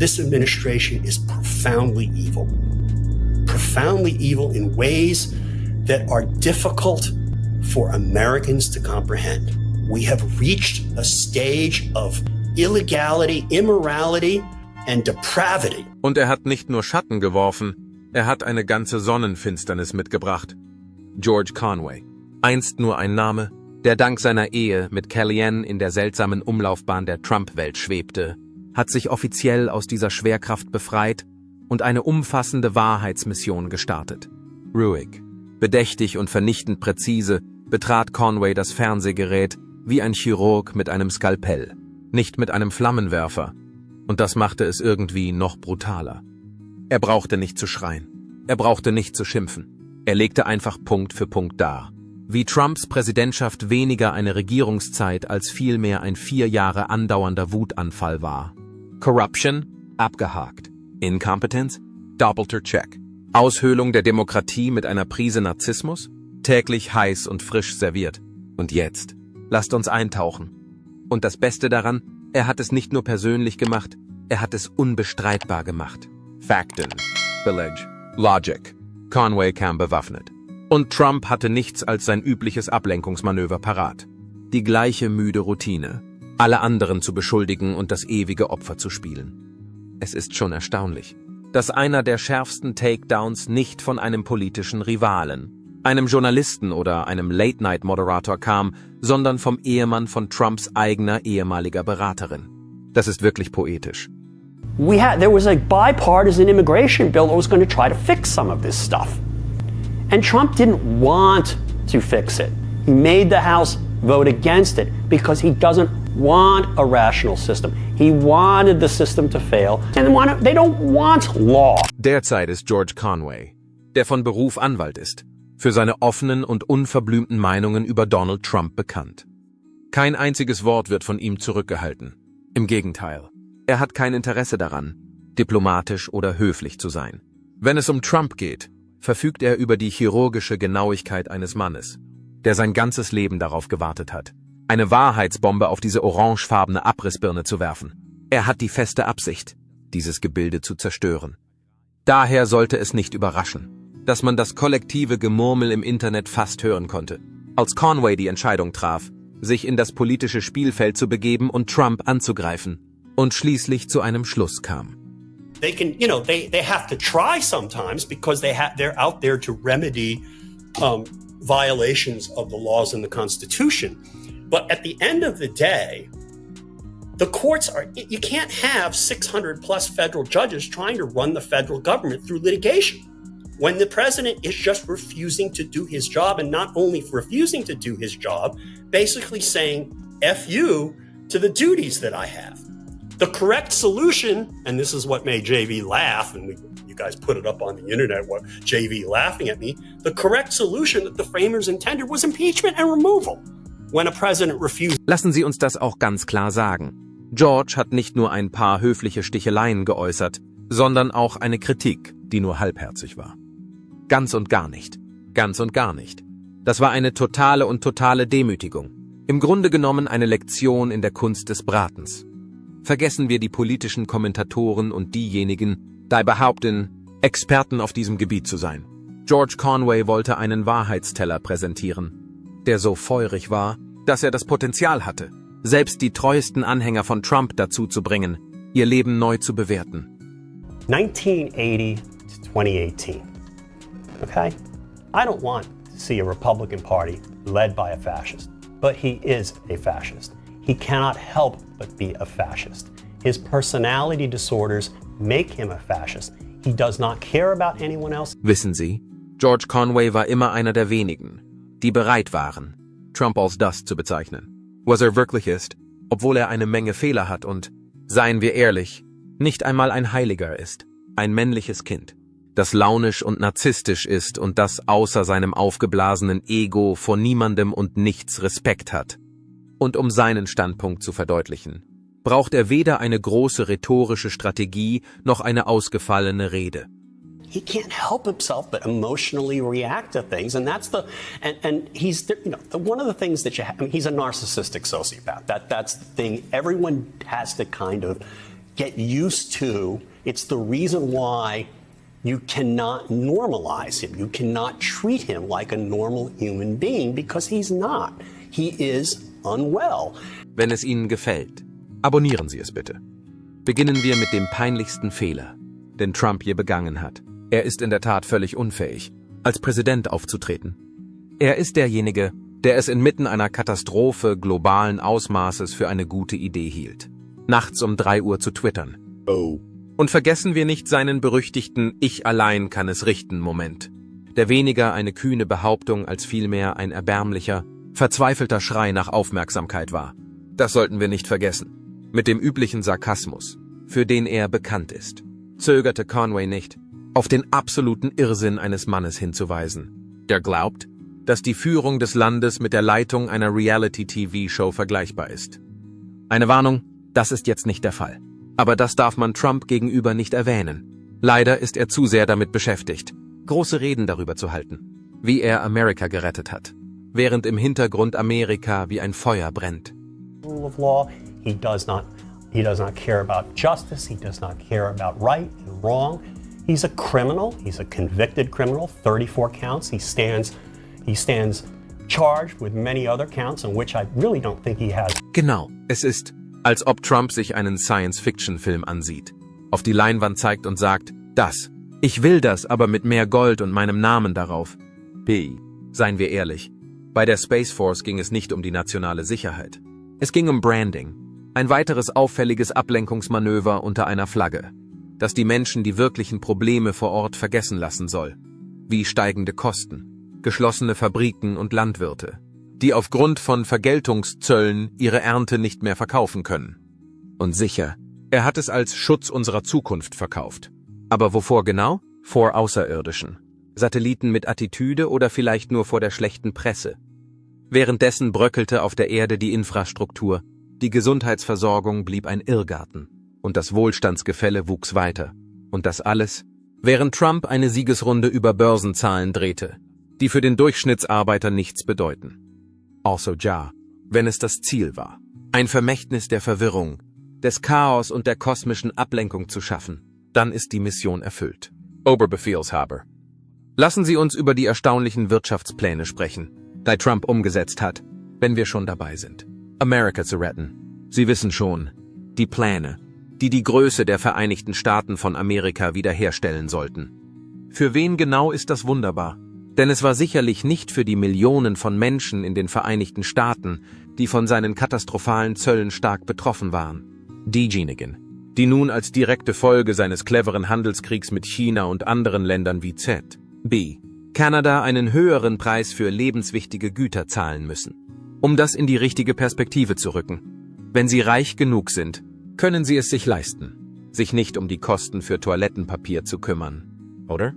this administration is profoundly evil in ways that are difficult for Americans to comprehend. We have reached a stage of illegality, immorality and depravity. Und er hat nicht nur Schatten geworfen, er hat eine ganze Sonnenfinsternis mitgebracht. George Conway. Einst nur ein Name, der dank seiner Ehe mit Kellyanne in der seltsamen Umlaufbahn der Trump-Welt schwebte, hat sich offiziell aus dieser Schwerkraft befreit und eine umfassende Wahrheitsmission gestartet. Ruhig, bedächtig und vernichtend präzise betrat Conway das Fernsehgerät wie ein Chirurg mit einem Skalpell, nicht mit einem Flammenwerfer. Und das machte es irgendwie noch brutaler. Er brauchte nicht zu schreien. Er brauchte nicht zu schimpfen. Er legte einfach Punkt für Punkt dar. Wie Trumps Präsidentschaft weniger eine Regierungszeit als vielmehr ein 4 Jahre andauernder Wutanfall war. Corruption? Abgehakt. Inkompetenz? Doppelter Check. Aushöhlung der Demokratie mit einer Prise Narzissmus? Täglich heiß und frisch serviert. Und jetzt? Lasst uns eintauchen. Und das Beste daran, er hat es nicht nur persönlich gemacht, er hat es unbestreitbar gemacht. Fakten, Village, Logic. Conway kam bewaffnet. Und Trump hatte nichts als sein übliches Ablenkungsmanöver parat. Die gleiche müde Routine. Alle anderen zu beschuldigen und das ewige Opfer zu spielen. Es ist schon erstaunlich, dass einer der schärfsten Takedowns nicht von einem politischen Rivalen, einem Journalisten oder einem Late-Night-Moderator kam, sondern vom Ehemann von Trumps eigener ehemaliger Beraterin. Das ist wirklich poetisch. There was a bipartisan immigration bill that was going to try to fix some of this stuff. And Trump didn't want to fix it. He made the House vote against it because he doesn't want a rational system. He wanted the system to fail. And they don't want law. Derzeit ist George Conway, der von Beruf Anwalt ist, für seine offenen und unverblümten Meinungen über Donald Trump bekannt. Kein einziges Wort wird von ihm zurückgehalten. Im Gegenteil, er hat kein Interesse daran, diplomatisch oder höflich zu sein. Wenn es um Trump geht, verfügt er über die chirurgische Genauigkeit eines Mannes, der sein ganzes Leben darauf gewartet hat, eine Wahrheitsbombe auf diese orangefarbene Abrissbirne zu werfen. Er hat die feste Absicht, dieses Gebilde zu zerstören. Daher sollte es nicht überraschen, dass man das kollektive Gemurmel im Internet fast hören konnte, als Conway die Entscheidung traf, sich in das politische Spielfeld zu begeben und Trump anzugreifen und schließlich zu einem Schluss kam. They can, they have to try sometimes because they're out there to remedy violations of the laws and the Constitution. But at the end of the day, the courts you can't have 600 plus federal judges trying to run the federal government through litigation. When the president is just refusing to do his job, and not only refusing to do his job, basically saying, F you to the duties that I have. The correct solution, and this is what made JV laugh, and you guys put it up on the internet, what JV laughing at me, the correct solution that the framers intended was impeachment and removal. When a president refused. Lassen Sie uns das auch ganz klar sagen. George hat nicht nur ein paar höfliche Sticheleien geäußert, sondern auch eine Kritik, die nur halbherzig war. Ganz und gar nicht. Ganz und gar nicht. Das war eine totale Demütigung. Im Grunde genommen eine Lektion in der Kunst des Bratens. Vergessen wir die politischen Kommentatoren und diejenigen, die behaupten, Experten auf diesem Gebiet zu sein. George Conway wollte einen Wahrheitsteller präsentieren, der so feurig war, dass er das Potenzial hatte, selbst die treuesten Anhänger von Trump dazu zu bringen, ihr Leben neu zu bewerten. 1980 to 2018. Okay? I don't want to see a Republican Party led by a fascist, but he is a fascist. He cannot help but be a fascist. His personality disorders make him a fascist. He does not care about anyone else. Wissen Sie, George Conway war immer einer der wenigen, die bereit waren, Trump als das zu bezeichnen. Was wirklich ist, obwohl er eine Menge Fehler hat und, seien wir ehrlich, nicht einmal ein Heiliger ist, ein männliches Kind, das launisch und narzisstisch ist und das außer seinem aufgeblasenen Ego vor niemandem und nichts Respekt hat. Und um seinen Standpunkt zu verdeutlichen, braucht er weder eine große rhetorische Strategie noch eine ausgefallene Rede. He can't help himself but emotionally react to things, and that's and he's one of the things that he's a narcissistic sociopath. That's the thing. Everyone has to kind of get used to. It's the reason why you cannot normalize him. You cannot treat him like a normal human being because he's not. He is unwell. Wenn es Ihnen gefällt, abonnieren Sie es bitte. Beginnen wir mit dem peinlichsten Fehler, den Trump je begangen hat. Er ist in der Tat völlig unfähig, als Präsident aufzutreten. Er ist derjenige, der es inmitten einer Katastrophe globalen Ausmaßes für eine gute Idee hielt, nachts um 3 Uhr zu twittern. Oh. Und vergessen wir nicht seinen berüchtigten Ich allein kann es richten Moment, der weniger eine kühne Behauptung als vielmehr ein erbärmlicher, verzweifelter Schrei nach Aufmerksamkeit war. Das sollten wir nicht vergessen. Mit dem üblichen Sarkasmus, für den er bekannt ist, zögerte Conway nicht, auf den absoluten Irrsinn eines Mannes hinzuweisen, der glaubt, dass die Führung des Landes mit der Leitung einer Reality-TV-Show vergleichbar ist. Eine Warnung, das ist jetzt nicht der Fall. Aber das darf man Trump gegenüber nicht erwähnen. Leider ist er zu sehr damit beschäftigt, große Reden darüber zu halten, wie er Amerika gerettet hat, während im Hintergrund Amerika wie ein Feuer brennt. Rule of law, he does not care about justice, he does not care about right and wrong. He's a criminal, he's a convicted criminal, 34 counts. He stands charged with many other counts in which I really don't think he has. Genau, es ist, als ob Trump sich einen Science-Fiction-Film ansieht, auf die Leinwand zeigt und sagt, ich will das, aber mit mehr Gold und meinem Namen darauf. Seien wir ehrlich, bei der Space Force ging es nicht um die nationale Sicherheit. Es ging um Branding, ein weiteres auffälliges Ablenkungsmanöver unter einer Flagge, das die Menschen die wirklichen Probleme vor Ort vergessen lassen soll, wie steigende Kosten, geschlossene Fabriken und Landwirte, die aufgrund von Vergeltungszöllen ihre Ernte nicht mehr verkaufen können. Und sicher, er hat es als Schutz unserer Zukunft verkauft. Aber wovor genau? Vor Außerirdischen, Satelliten mit Attitüde oder vielleicht nur vor der schlechten Presse. Währenddessen bröckelte auf der Erde die Infrastruktur, die Gesundheitsversorgung blieb ein Irrgarten und das Wohlstandsgefälle wuchs weiter. Und das alles, während Trump eine Siegesrunde über Börsenzahlen drehte, die für den Durchschnittsarbeiter nichts bedeuten. Also ja, wenn es das Ziel war, ein Vermächtnis der Verwirrung, des Chaos und der kosmischen Ablenkung zu schaffen, dann ist die Mission erfüllt. Oberbefehlshaber. Lassen Sie uns über die erstaunlichen Wirtschaftspläne sprechen, die Trump umgesetzt hat, wenn wir schon dabei sind. Amerika zu retten. Sie wissen schon, die Pläne, die die Größe der Vereinigten Staaten von Amerika wiederherstellen sollten. Für wen genau ist das wunderbar? Denn es war sicherlich nicht für die Millionen von Menschen in den Vereinigten Staaten, die von seinen katastrophalen Zöllen stark betroffen waren. Diejenigen, die nun als direkte Folge seines cleveren Handelskriegs mit China und anderen Ländern wie Kanada einen höheren Preis für lebenswichtige Güter zahlen müssen. Um das in die richtige Perspektive zu rücken. Wenn sie reich genug sind, können sie es sich leisten, sich nicht um die Kosten für Toilettenpapier zu kümmern, oder?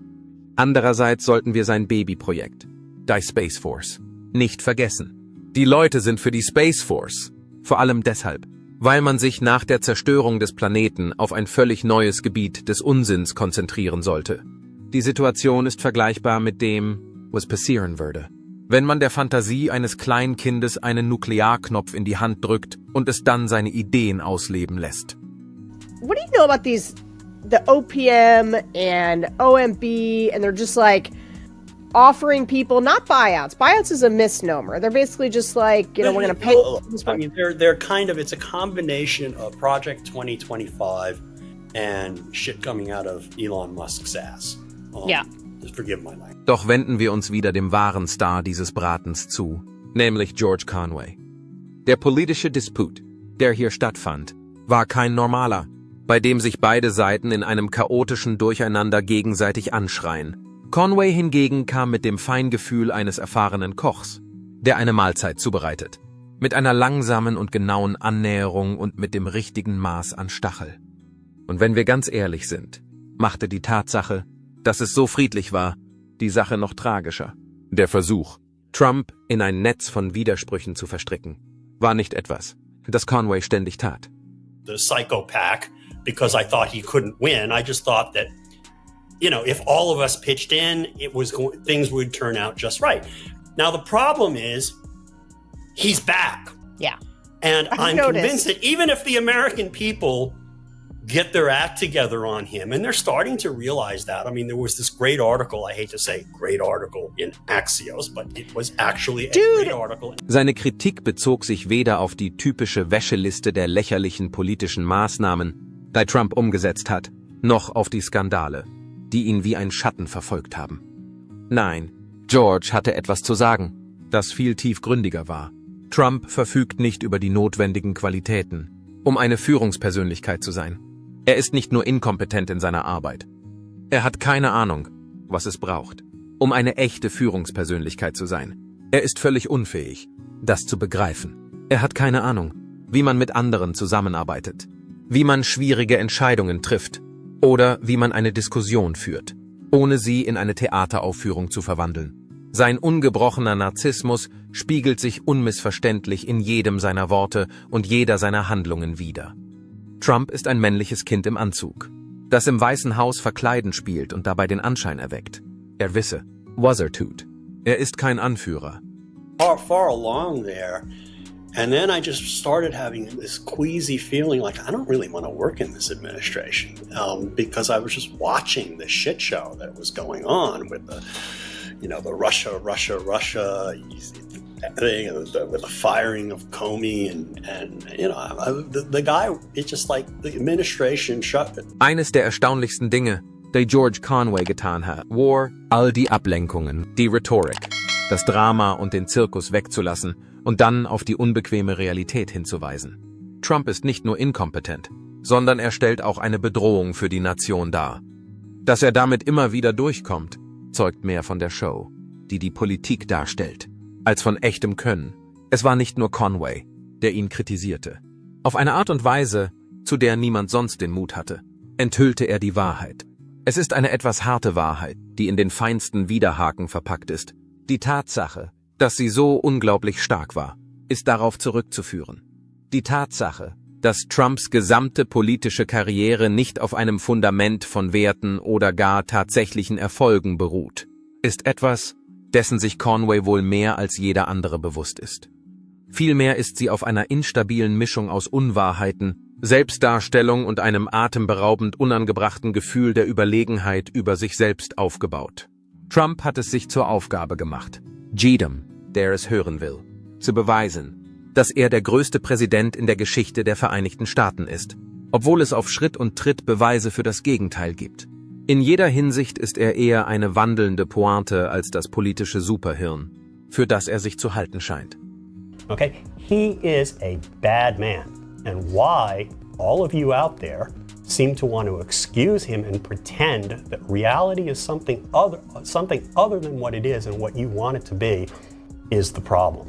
Andererseits sollten wir sein Babyprojekt, die Space Force, nicht vergessen. Die Leute sind für die Space Force, vor allem deshalb, weil man sich nach der Zerstörung des Planeten auf ein völlig neues Gebiet des Unsinns konzentrieren sollte. Die Situation ist vergleichbar mit dem, was passieren würde, wenn man der Fantasie eines kleinen Kindes einen Nuklearknopf in die Hand drückt und es dann seine Ideen ausleben lässt. What do you know about the OPM and OMB, and they're just like offering people, not buyouts. Buyouts is a misnomer. They're basically just like, we're going to pay. I mean, they're kind of, it's a combination of Project 2025 and shit coming out of Elon Musk's ass. Yeah. Just forgive my language. Doch wenden wir uns wieder dem wahren Star dieses Bratens zu, nämlich George Conway. Der politische Disput, der hier stattfand, war kein normaler, bei dem sich beide Seiten in einem chaotischen Durcheinander gegenseitig anschreien. Conway hingegen kam mit dem Feingefühl eines erfahrenen Kochs, der eine Mahlzeit zubereitet, mit einer langsamen und genauen Annäherung und mit dem richtigen Maß an Stachel. Und wenn wir ganz ehrlich sind, machte die Tatsache, dass es so friedlich war, die Sache noch tragischer. Der Versuch, Trump in ein Netz von Widersprüchen zu verstricken, war nicht etwas, das Conway ständig tat. The psychopath, because I thought he couldn't win. I just thought that, if all of us pitched in, things would turn out just right. Now the problem is, he's back. Yeah. And I'm convinced that even if the American people get their act together on him. And they're starting to realize that. I mean, there was this great article, I hate to say great article in Axios, but it was actually a great article. Seine Kritik bezog sich weder auf die typische Wäscheliste der lächerlichen politischen Maßnahmen, die Trump umgesetzt hat, noch auf die Skandale, die ihn wie ein Schatten verfolgt haben. Nein, George hatte etwas zu sagen, das viel tiefgründiger war. Trump verfügt nicht über die notwendigen Qualitäten, um eine Führungspersönlichkeit zu sein. Er ist nicht nur inkompetent in seiner Arbeit. Er hat keine Ahnung, was es braucht, um eine echte Führungspersönlichkeit zu sein. Er ist völlig unfähig, das zu begreifen. Er hat keine Ahnung, wie man mit anderen zusammenarbeitet, wie man schwierige Entscheidungen trifft oder wie man eine Diskussion führt, ohne sie in eine Theateraufführung zu verwandeln. Sein ungebrochener Narzissmus spiegelt sich unmissverständlich in jedem seiner Worte und jeder seiner Handlungen wider. Trump ist ein männliches Kind im Anzug, das im Weißen Haus verkleidend spielt und dabei den Anschein erweckt, er wisse, was er tut. Er ist kein Anführer. Far along there. And then I just started having this queasy feeling like I don't really want to work in this administration because I was just watching the shit show that was going on with the Russia thing, with the firing of Comey and the guy, it's just like the administration shut it. Eines der erstaunlichsten Dinge, die George Conway getan hat, war, all die Ablenkungen, die Rhetorik, das Drama und den Zirkus wegzulassen und dann auf die unbequeme Realität hinzuweisen. Trump ist nicht nur inkompetent, sondern er stellt auch eine Bedrohung für die Nation dar. Dass er damit immer wieder durchkommt, zeugt mehr von der Show, die die Politik darstellt, als von echtem Können. Es war nicht nur Conway, der ihn kritisierte. Auf eine Art und Weise, zu der niemand sonst den Mut hatte, enthüllte er die Wahrheit. Es ist eine etwas harte Wahrheit, die in den feinsten Widerhaken verpackt ist. Die Tatsache, dass sie so unglaublich stark war, ist darauf zurückzuführen. Die Tatsache, dass Trumps gesamte politische Karriere nicht auf einem Fundament von Werten oder gar tatsächlichen Erfolgen beruht, ist etwas, dessen sich Conway wohl mehr als jeder andere bewusst ist. Vielmehr ist sie auf einer instabilen Mischung aus Unwahrheiten, Selbstdarstellung und einem atemberaubend unangebrachten Gefühl der Überlegenheit über sich selbst aufgebaut. Trump hat es sich zur Aufgabe gemacht, jedem, der es hören will, zu beweisen, dass er der größte Präsident in der Geschichte der Vereinigten Staaten ist, obwohl es auf Schritt und Tritt Beweise für das Gegenteil gibt. In jeder Hinsicht ist er eher eine wandelnde Pointe als das politische Superhirn, für das er sich zu halten scheint. Okay, he is a bad man. And why all of you out there seem to want to excuse him and pretend that reality is something other than what it is and what you want it to be is the problem.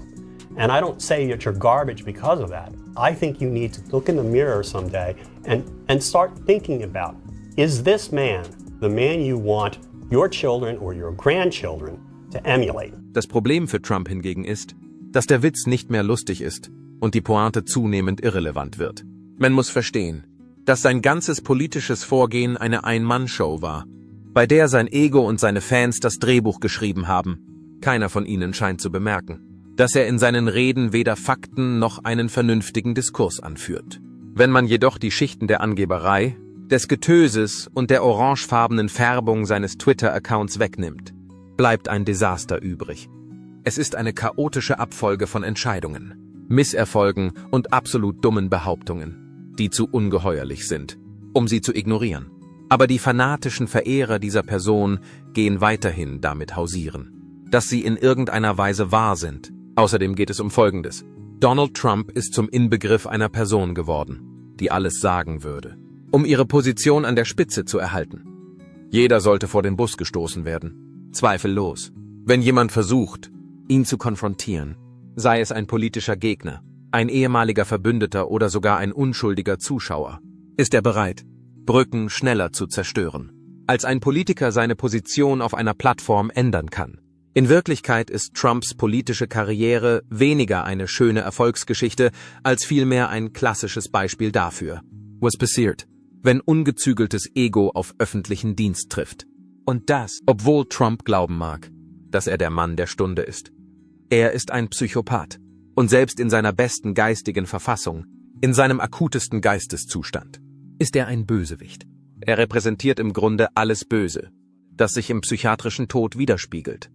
And I don't say that you're garbage because of that. I think you need to look in the mirror someday and start thinking about, is this man the man you want your children or your grandchildren to emulate? Das Problem für Trump hingegen ist, dass der Witz nicht mehr lustig ist und die Pointe zunehmend irrelevant wird. Man muss verstehen, dass sein ganzes politisches Vorgehen eine Ein-Mann-Show war, bei der sein Ego und seine Fans das Drehbuch geschrieben haben. Keiner von ihnen scheint zu bemerken, dass er in seinen Reden weder Fakten noch einen vernünftigen Diskurs anführt. Wenn man jedoch die Schichten der Angeberei, des Getöses und der orangefarbenen Färbung seines Twitter-Accounts wegnimmt, bleibt ein Desaster übrig. Es ist eine chaotische Abfolge von Entscheidungen, Misserfolgen und absolut dummen Behauptungen, die zu ungeheuerlich sind, um sie zu ignorieren. Aber die fanatischen Verehrer dieser Person gehen weiterhin damit hausieren, dass sie in irgendeiner Weise wahr sind. Außerdem geht es um Folgendes. Donald Trump ist zum Inbegriff einer Person geworden, die alles sagen würde, um ihre Position an der Spitze zu erhalten. Jeder sollte vor den Bus gestoßen werden, zweifellos. Wenn jemand versucht, ihn zu konfrontieren, sei es ein politischer Gegner, ein ehemaliger Verbündeter oder sogar ein unschuldiger Zuschauer, ist er bereit, Brücken schneller zu zerstören, als ein Politiker seine Position auf einer Plattform ändern kann. In Wirklichkeit ist Trumps politische Karriere weniger eine schöne Erfolgsgeschichte, als vielmehr ein klassisches Beispiel dafür, was passiert, wenn ungezügeltes Ego auf öffentlichen Dienst trifft. Und das, obwohl Trump glauben mag, dass er der Mann der Stunde ist. Er ist ein Psychopath und selbst in seiner besten geistigen Verfassung, in seinem akutesten Geisteszustand, ist er ein Bösewicht. Er repräsentiert im Grunde alles Böse, das sich im psychiatrischen Tod widerspiegelt.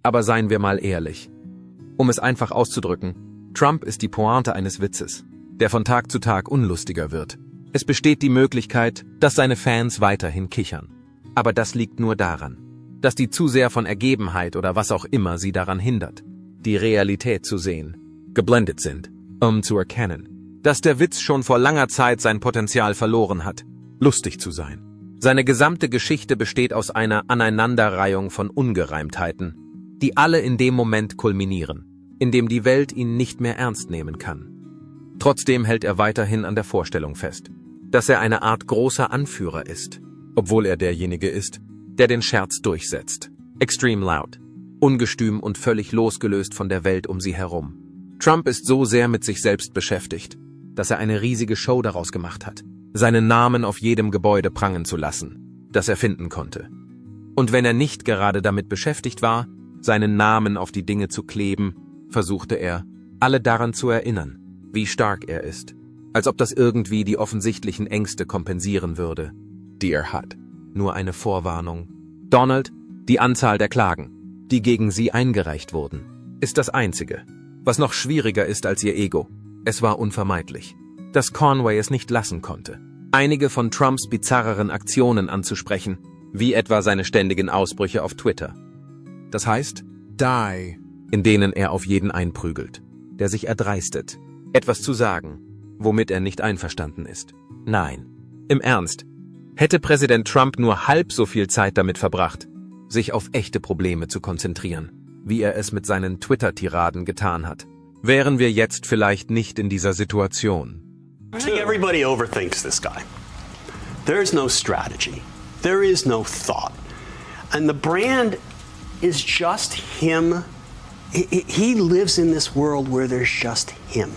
Aber seien wir mal ehrlich. Um es einfach auszudrücken, Trump ist die Pointe eines Witzes, der von Tag zu Tag unlustiger wird. Es besteht die Möglichkeit, dass seine Fans weiterhin kichern. Aber das liegt nur daran, dass die zu sehr von Ergebenheit oder was auch immer sie daran hindert, die Realität zu sehen, geblendet sind, um zu erkennen, dass der Witz schon vor langer Zeit sein Potenzial verloren hat, lustig zu sein. Seine gesamte Geschichte besteht aus einer Aneinanderreihung von Ungereimtheiten, die alle in dem Moment kulminieren, in dem die Welt ihn nicht mehr ernst nehmen kann. Trotzdem hält er weiterhin an der Vorstellung fest, dass er eine Art großer Anführer ist, obwohl er derjenige ist, der den Scherz durchsetzt. Extreme loud, ungestüm und völlig losgelöst von der Welt um sie herum. Trump ist so sehr mit sich selbst beschäftigt, dass er eine riesige Show daraus gemacht hat, seinen Namen auf jedem Gebäude prangen zu lassen, das er finden konnte. Und wenn er nicht gerade damit beschäftigt war, seinen Namen auf die Dinge zu kleben, versuchte er, alle daran zu erinnern, wie stark er ist, als ob das irgendwie die offensichtlichen Ängste kompensieren würde, die er hat. Nur eine Vorwarnung. Donald, die Anzahl der Klagen, die gegen sie eingereicht wurden, ist das Einzige, was noch schwieriger ist als ihr Ego. Es war unvermeidlich, dass Conway es nicht lassen konnte, einige von Trumps bizarreren Aktionen anzusprechen, wie etwa seine ständigen Ausbrüche auf Twitter. Das heißt, die, in denen er auf jeden einprügelt, der sich erdreistet, etwas zu sagen, womit er nicht einverstanden ist. Nein, im Ernst, hätte Präsident Trump nur halb so viel Zeit damit verbracht, sich auf echte Probleme zu konzentrieren, wie er es mit seinen Twitter-Tiraden getan hat, wären wir jetzt vielleicht nicht in dieser Situation. I think everybody overthinks this guy. There is no strategy. There is no thought. And the brand is just him. He lives in this world where there's just him.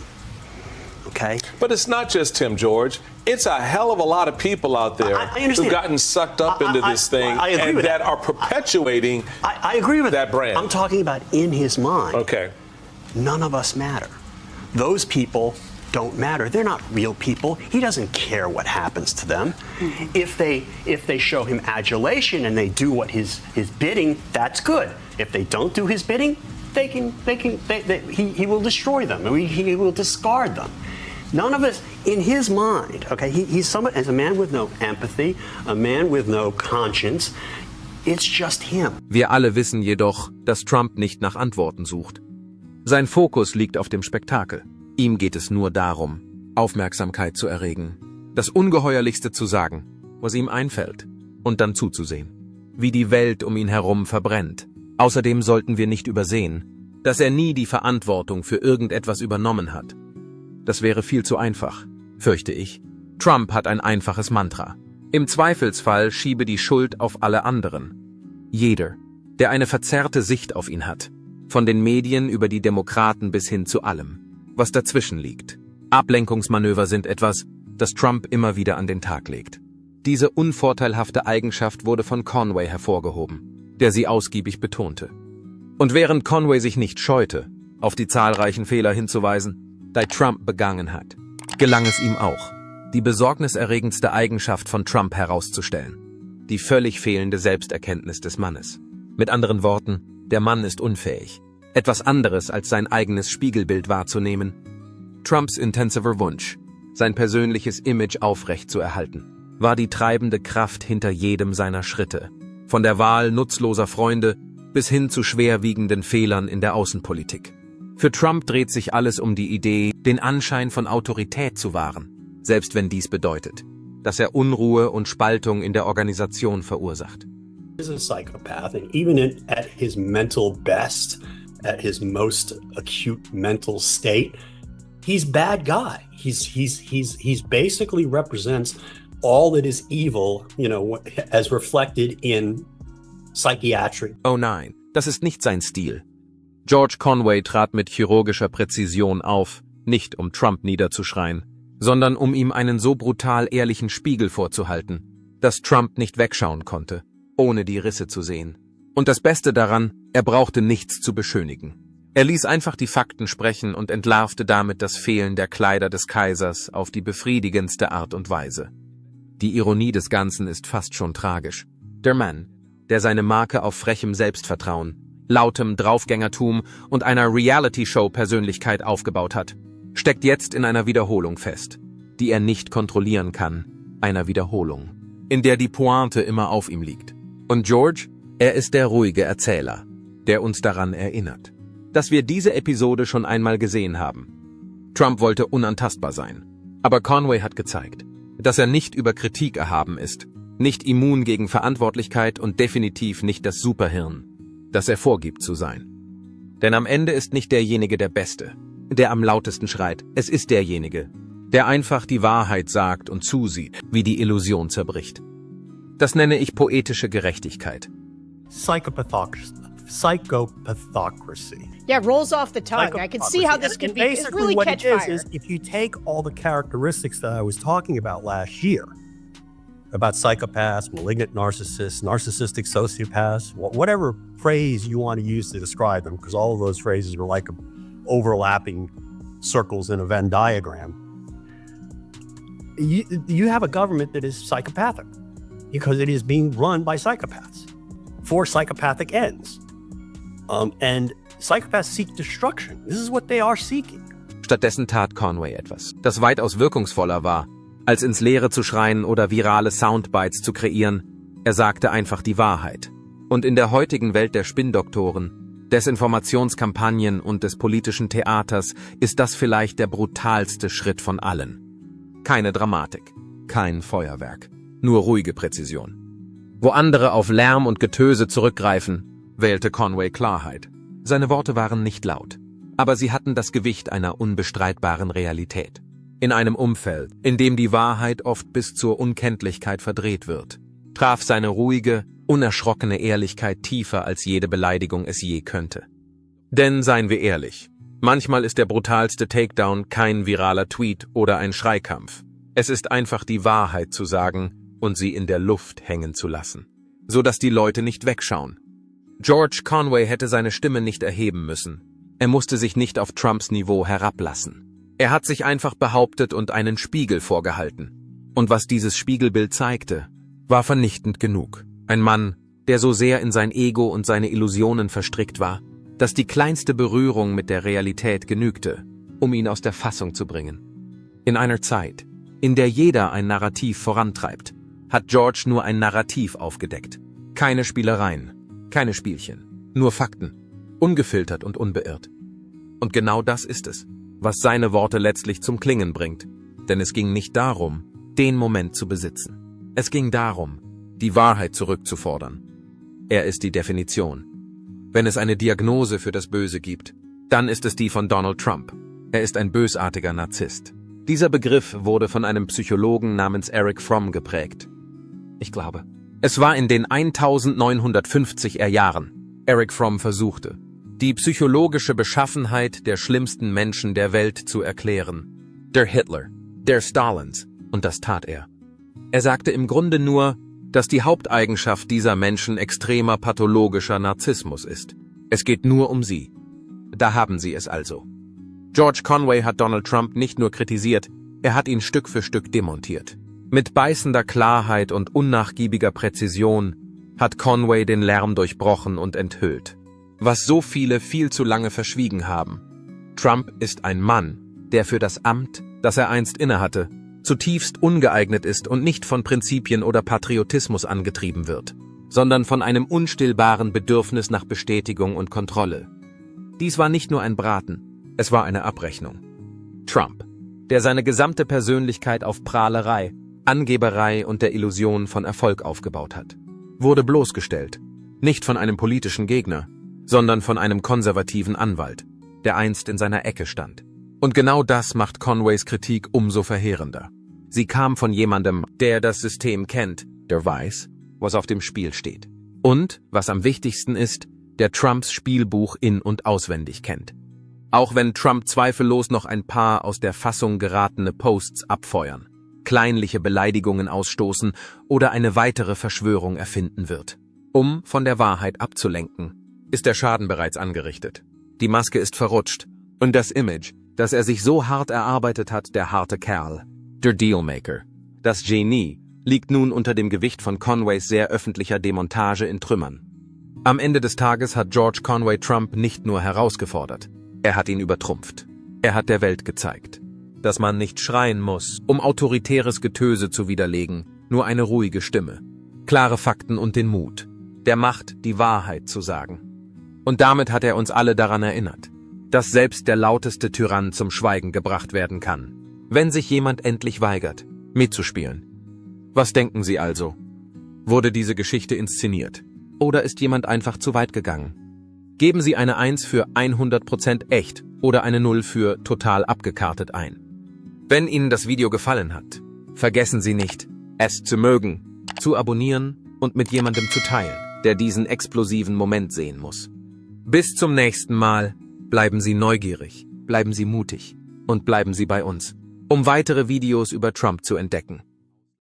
Okay? But it's not just him, George. It's a hell of a lot of people out there I understand. who've gotten sucked up into this thing I agree and with that that. are perpetuating I agree with that brand. I'm talking about in his mind. Okay. None of us matter. Those people don't matter. They're not real people. He doesn't care what happens to them. If they show him adulation and they do what his bidding, that's good. If they don't do his bidding, he will destroy them. He will discard them. None of us, in his mind, okay, he's someone, as a man with no empathy, a man with no conscience, it's just him. Wir alle wissen jedoch, dass Trump nicht nach Antworten sucht. Sein Fokus liegt auf dem Spektakel. Ihm geht es nur darum, Aufmerksamkeit zu erregen, das Ungeheuerlichste zu sagen, was ihm einfällt, und dann zuzusehen, wie die Welt um ihn herum verbrennt. Außerdem sollten wir nicht übersehen, dass er nie die Verantwortung für irgendetwas übernommen hat. Das wäre viel zu einfach, fürchte ich. Trump hat ein einfaches Mantra. Im Zweifelsfall schiebe die Schuld auf alle anderen. Jeder, der eine verzerrte Sicht auf ihn hat, von den Medien über die Demokraten bis hin zu allem, was dazwischen liegt. Ablenkungsmanöver sind etwas, das Trump immer wieder an den Tag legt. Diese unvorteilhafte Eigenschaft wurde von Conway hervorgehoben, der sie ausgiebig betonte. Und während Conway sich nicht scheute, auf die zahlreichen Fehler hinzuweisen, die Trump begangen hat, gelang es ihm auch, die besorgniserregendste Eigenschaft von Trump herauszustellen: die völlig fehlende Selbsterkenntnis des Mannes. Mit anderen Worten, der Mann ist unfähig, etwas anderes als sein eigenes Spiegelbild wahrzunehmen. Trumps intensiver Wunsch, sein persönliches Image aufrecht zu erhalten, war die treibende Kraft hinter jedem seiner Schritte, von der Wahl nutzloser Freunde bis hin zu schwerwiegenden Fehlern in der Außenpolitik. Für Trump dreht sich alles um die Idee, den Anschein von Autorität zu wahren, selbst wenn dies bedeutet, dass er Unruhe und Spaltung in der Organisation verursacht. He's a psychopath, and even at his mental best, at his most acute mental state, he's a bad guy. He's basically represents all that is evil, as reflected in psychiatric. Oh nein, das ist nicht sein Stil. George Conway trat mit chirurgischer Präzision auf, nicht um Trump niederzuschreien, sondern um ihm einen so brutal ehrlichen Spiegel vorzuhalten, dass Trump nicht wegschauen konnte, ohne die Risse zu sehen. Und das Beste daran, er brauchte nichts zu beschönigen. Er ließ einfach die Fakten sprechen und entlarvte damit das Fehlen der Kleider des Kaisers auf die befriedigendste Art und Weise. Die Ironie des Ganzen ist fast schon tragisch. Der Mann, der seine Marke auf frechem Selbstvertrauen, lautem Draufgängertum und einer Reality-Show-Persönlichkeit aufgebaut hat, steckt jetzt in einer Wiederholung fest, die er nicht kontrollieren kann, einer Wiederholung, in der die Pointe immer auf ihm liegt. Und George, er ist der ruhige Erzähler, der uns daran erinnert, dass wir diese Episode schon einmal gesehen haben. Trump wollte unantastbar sein, aber Conway hat gezeigt, dass er nicht über Kritik erhaben ist, nicht immun gegen Verantwortlichkeit und definitiv nicht das Superhirn, das er vorgibt zu sein. Denn am Ende ist nicht derjenige der Beste, der am lautesten schreit, es ist derjenige, der einfach die Wahrheit sagt und zusieht, wie die Illusion zerbricht. Das nenne ich poetische Gerechtigkeit. Psychopathocracy. Yeah, rolls off the tongue. I can see how this could be really what catch it is, fire. is if you take all the characteristics that I was talking about last year, about psychopaths, malignant narcissists, narcissistic sociopaths, whatever phrase you want to use to describe them, because all of those phrases are like overlapping circles in a Venn diagram. You have a government that is psychopathic because it is being run by psychopaths for psychopathic ends. And psychopaths seek destruction. This is what they are seeking. Stattdessen tat Conway etwas, das weitaus wirkungsvoller war, als ins Leere zu schreien oder virale Soundbites zu kreieren. Er sagte einfach die Wahrheit. Und in der heutigen Welt der Spinndoktoren, Desinformationskampagnen und des politischen Theaters ist das vielleicht der brutalste Schritt von allen. Keine Dramatik, kein Feuerwerk, nur ruhige Präzision. Wo andere auf Lärm und Getöse zurückgreifen, wählte Conway Klarheit. Seine Worte waren nicht laut, aber sie hatten das Gewicht einer unbestreitbaren Realität. In einem Umfeld, in dem die Wahrheit oft bis zur Unkenntlichkeit verdreht wird, traf seine ruhige, unerschrockene Ehrlichkeit tiefer als jede Beleidigung es je könnte. Denn seien wir ehrlich, manchmal ist der brutalste Takedown kein viraler Tweet oder ein Schreikampf. Es ist einfach die Wahrheit zu sagen und sie in der Luft hängen zu lassen, so dass die Leute nicht wegschauen. George Conway hätte seine Stimme nicht erheben müssen. Er musste sich nicht auf Trumps Niveau herablassen. Er hat sich einfach behauptet und einen Spiegel vorgehalten. Und was dieses Spiegelbild zeigte, war vernichtend genug. Ein Mann, der so sehr in sein Ego und seine Illusionen verstrickt war, dass die kleinste Berührung mit der Realität genügte, um ihn aus der Fassung zu bringen. In einer Zeit, in der jeder ein Narrativ vorantreibt, hat George nur ein Narrativ aufgedeckt. Keine Spielereien, keine Spielchen, nur Fakten, ungefiltert und unbeirrt. Und genau das ist es, was seine Worte letztlich zum Klingen bringt, denn es ging nicht darum, den Moment zu besitzen. Es ging darum, die Wahrheit zurückzufordern. Er ist die Definition. Wenn es eine Diagnose für das Böse gibt, dann ist es die von Donald Trump. Er ist ein bösartiger Narzisst. Dieser Begriff wurde von einem Psychologen namens Erich Fromm geprägt. Ich glaube, es war in den 1950er Jahren. Erich Fromm versuchte, die psychologische Beschaffenheit der schlimmsten Menschen der Welt zu erklären. Der Hitler, der Stalins, und das tat er. Er sagte im Grunde nur, dass die Haupteigenschaft dieser Menschen extremer pathologischer Narzissmus ist. Es geht nur um sie. Da haben Sie es also. George Conway hat Donald Trump nicht nur kritisiert, er hat ihn Stück für Stück demontiert. Mit beißender Klarheit und unnachgiebiger Präzision hat Conway den Lärm durchbrochen und enthüllt, was so viele viel zu lange verschwiegen haben. Trump ist ein Mann, der für das Amt, das er einst innehatte, zutiefst ungeeignet ist und nicht von Prinzipien oder Patriotismus angetrieben wird, sondern von einem unstillbaren Bedürfnis nach Bestätigung und Kontrolle. Dies war nicht nur ein Braten, es war eine Abrechnung. Trump, der seine gesamte Persönlichkeit auf Prahlerei, Angeberei und der Illusion von Erfolg aufgebaut hat, wurde bloßgestellt, nicht von einem politischen Gegner, sondern von einem konservativen Anwalt, der einst in seiner Ecke stand. Und genau das macht Conways Kritik umso verheerender. Sie kam von jemandem, der das System kennt, der weiß, was auf dem Spiel steht. Und, was am wichtigsten ist, der Trumps Spielbuch in- und auswendig kennt. Auch wenn Trump zweifellos noch ein paar aus der Fassung geratene Posts abfeuern, kleinliche Beleidigungen ausstoßen oder eine weitere Verschwörung erfinden wird. Um von der Wahrheit abzulenken, ist der Schaden bereits angerichtet. Die Maske ist verrutscht und das Image, das er sich so hart erarbeitet hat, der harte Kerl, der Dealmaker, das Genie, liegt nun unter dem Gewicht von Conways sehr öffentlicher Demontage in Trümmern. Am Ende des Tages hat George Conway Trump nicht nur herausgefordert, er hat ihn übertrumpft. Er hat der Welt gezeigt, dass man nicht schreien muss, um autoritäres Getöse zu widerlegen, nur eine ruhige Stimme, klare Fakten und den Mut, der Macht, die Wahrheit zu sagen. Und damit hat er uns alle daran erinnert, dass selbst der lauteste Tyrann zum Schweigen gebracht werden kann, wenn sich jemand endlich weigert, mitzuspielen. Was denken Sie also? Wurde diese Geschichte inszeniert? Oder ist jemand einfach zu weit gegangen? Geben Sie eine 1 für 100% echt oder eine 0 für total abgekartet ein. Wenn Ihnen das Video gefallen hat, vergessen Sie nicht, es zu mögen, zu abonnieren und mit jemandem zu teilen, der diesen explosiven Moment sehen muss. Bis zum nächsten Mal, bleiben Sie neugierig, bleiben Sie mutig und bleiben Sie bei uns, um weitere Videos über Trump zu entdecken.